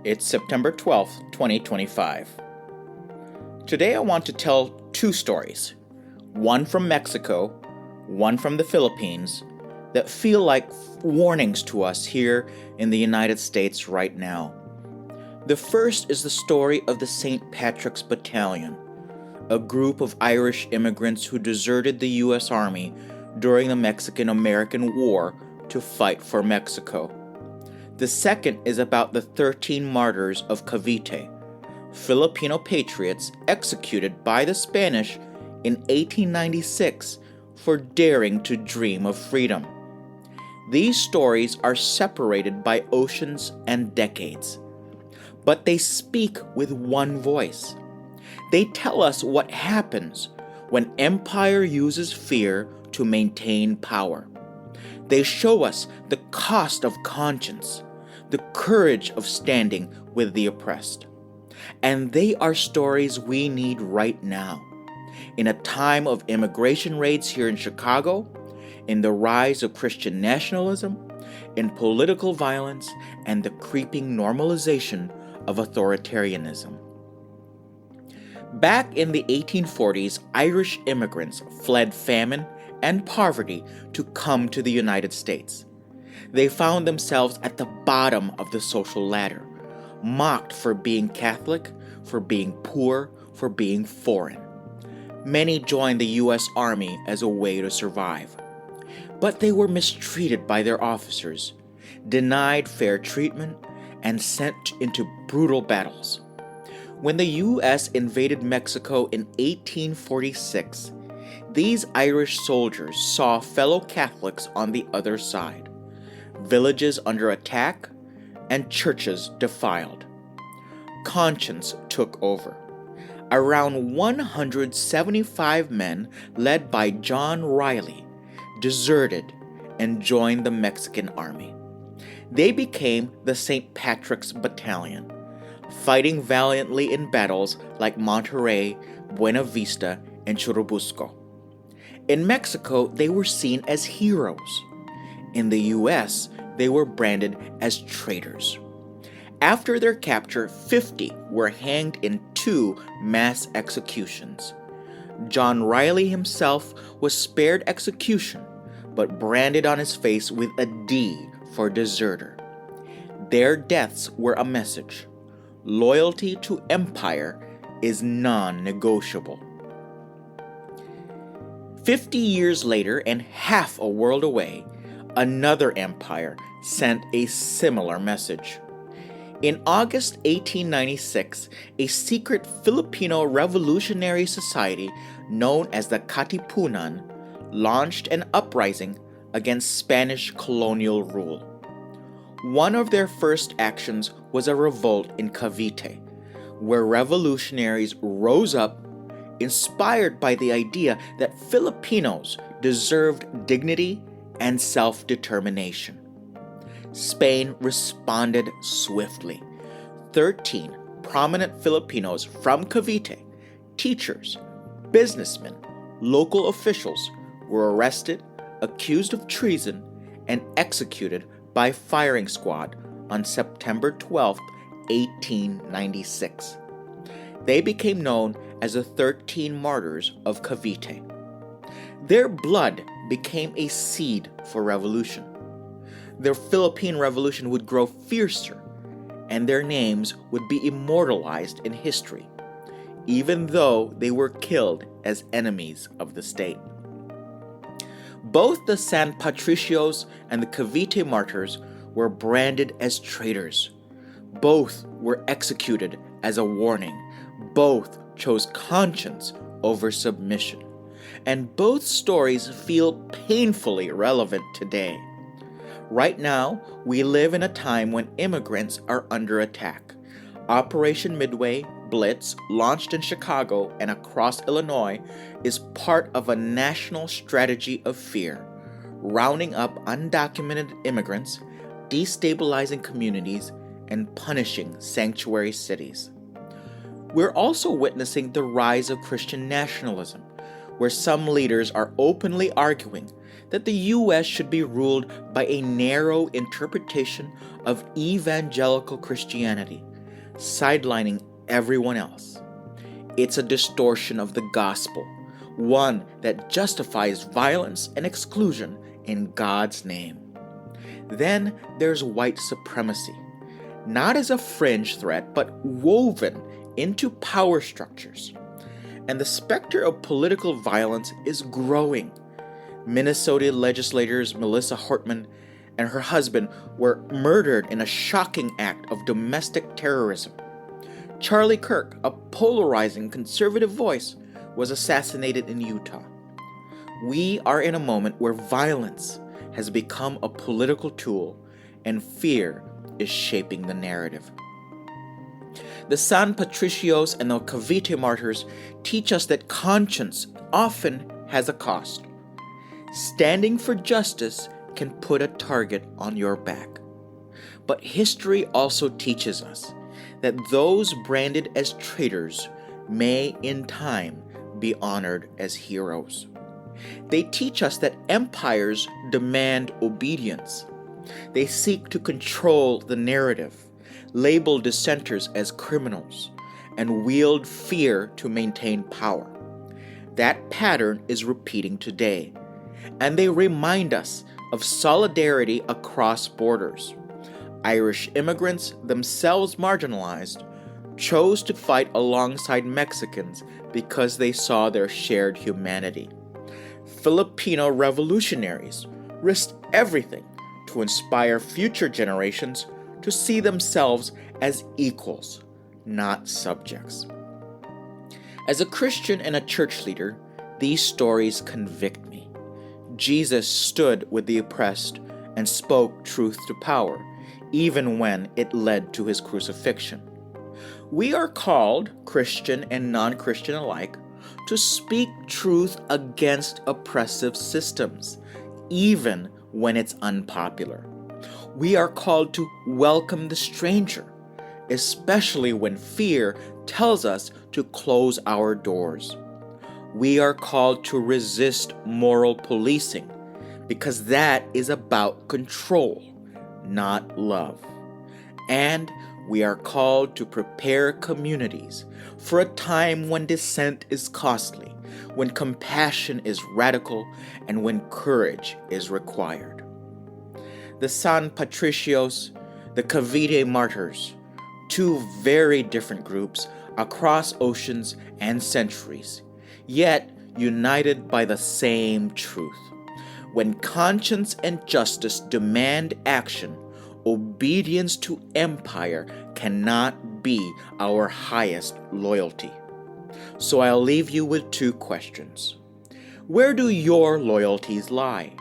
It's September 12th, 2025. Today I want to tell two stories, one from Mexico, one from the Philippines, that feel like warnings to us here in the United States right now. The first is the story of the St. Patrick's Battalion, a group of Irish immigrants who deserted the U.S. Army during the Mexican-American War to fight for Mexico. The second is about the 13 Martyrs of Cavite, Filipino patriots executed by the Spanish in 1896 for daring to dream of freedom. These stories are separated by oceans and decades, but they speak with one voice. They tell us what happens when empire uses fear to maintain power. They show us the cost of conscience, the courage of standing with the oppressed. And they are stories we need right now, in a time of immigration raids here in Chicago, in the rise of Christian nationalism, in political violence, and the creeping normalization of authoritarianism. Back in the 1840s, Irish immigrants fled famine and poverty to come to the United States. They found themselves at the bottom of the social ladder, mocked for being Catholic, for being poor, for being foreign. Many joined the U.S. Army as a way to survive. But they were mistreated by their officers, denied fair treatment, and sent into brutal battles. When the U.S. invaded Mexico in 1846, these Irish soldiers saw fellow Catholics on the other side, villages under attack, and churches defiled. Conscience took over. Around 175 men, led by John Riley, deserted and joined the Mexican army. They became the St. Patrick's Battalion, fighting valiantly in battles like Monterrey, Buena Vista, and Churubusco. In Mexico, they were seen as heroes. In the U.S., they were branded as traitors. After their capture, 50 were hanged in 2 mass executions. John Riley himself was spared execution, but branded on his face with a D for deserter. Their deaths were a message. Loyalty to empire is non-negotiable. 50 years later, and half a world away, another empire sent a similar message. In August 1896, a secret Filipino revolutionary society known as the Katipunan launched an uprising against Spanish colonial rule. One of their first actions was a revolt in Cavite, where revolutionaries rose up, inspired by the idea that Filipinos deserved dignity and self-determination. Spain responded swiftly. 13 prominent Filipinos from Cavite, teachers, businessmen, local officials, were arrested, accused of treason, and executed by firing squad on September 12, 1896. They became known as the 13 Martyrs of Cavite. Their blood became a seed for revolution. Their Philippine Revolution would grow fiercer, and their names would be immortalized in history, even though they were killed as enemies of the state. Both the San Patricios and the Cavite Martyrs were branded as traitors. Both were executed as a warning. Both chose conscience over submission. And both stories feel painfully relevant today. Right now, we live in a time when immigrants are under attack. Operation Midway Blitz, launched in Chicago and across Illinois, is part of a national strategy of fear, rounding up undocumented immigrants, destabilizing communities, and punishing sanctuary cities. We're also witnessing the rise of Christian nationalism, where some leaders are openly arguing that the U.S. should be ruled by a narrow interpretation of evangelical Christianity, sidelining everyone else. It's a distortion of the gospel, one that justifies violence and exclusion in God's name. Then there's white supremacy, not as a fringe threat, but woven into power structures. And the specter of political violence is growing. Minnesota legislators Melissa Hortman and her husband were murdered in a shocking act of domestic terrorism. Charlie Kirk, a polarizing conservative voice, was assassinated in Utah. We are in a moment where violence has become a political tool and fear is shaping the narrative. The San Patricios and the Cavite martyrs teach us that conscience often has a cost. Standing for justice can put a target on your back. But history also teaches us that those branded as traitors may in time be honored as heroes. They teach us that empires demand obedience. They seek to control the narrative, label dissenters as criminals, and wield fear to maintain power. That pattern is repeating today, and they remind us of solidarity across borders. Irish immigrants, themselves marginalized, chose to fight alongside Mexicans because they saw their shared humanity. Filipino revolutionaries risked everything to inspire future generations to see themselves as equals, not subjects. As a Christian and a church leader, these stories convict me. Jesus stood with the oppressed and spoke truth to power, even when it led to his crucifixion. We are called, Christian and non-Christian alike, to speak truth against oppressive systems, even when it's unpopular. We are called to welcome the stranger, especially when fear tells us to close our doors. We are called to resist moral policing, because that is about control, not love. And we are called to prepare communities for a time when dissent is costly, when compassion is radical, and when courage is required. The San Patricios, the Cavite martyrs, two very different groups across oceans and centuries, yet united by the same truth. When conscience and justice demand action, obedience to empire cannot be our highest loyalty. So I'll leave you with two questions. Where do your loyalties lie?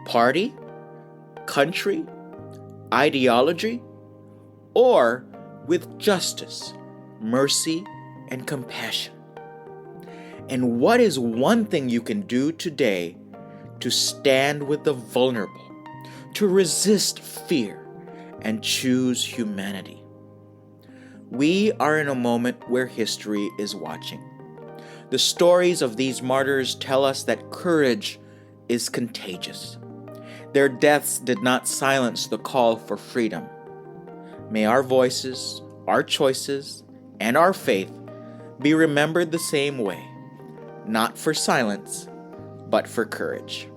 Party? Country? Ideology? Or with justice, mercy, and compassion? And what is one thing you can do today to stand with the vulnerable, to resist fear, and choose humanity? We are in a moment where history is watching. The stories of these martyrs tell us that courage is contagious. Their deaths did not silence the call for freedom. May our voices, our choices, and our faith be remembered the same way, not for silence, but for courage.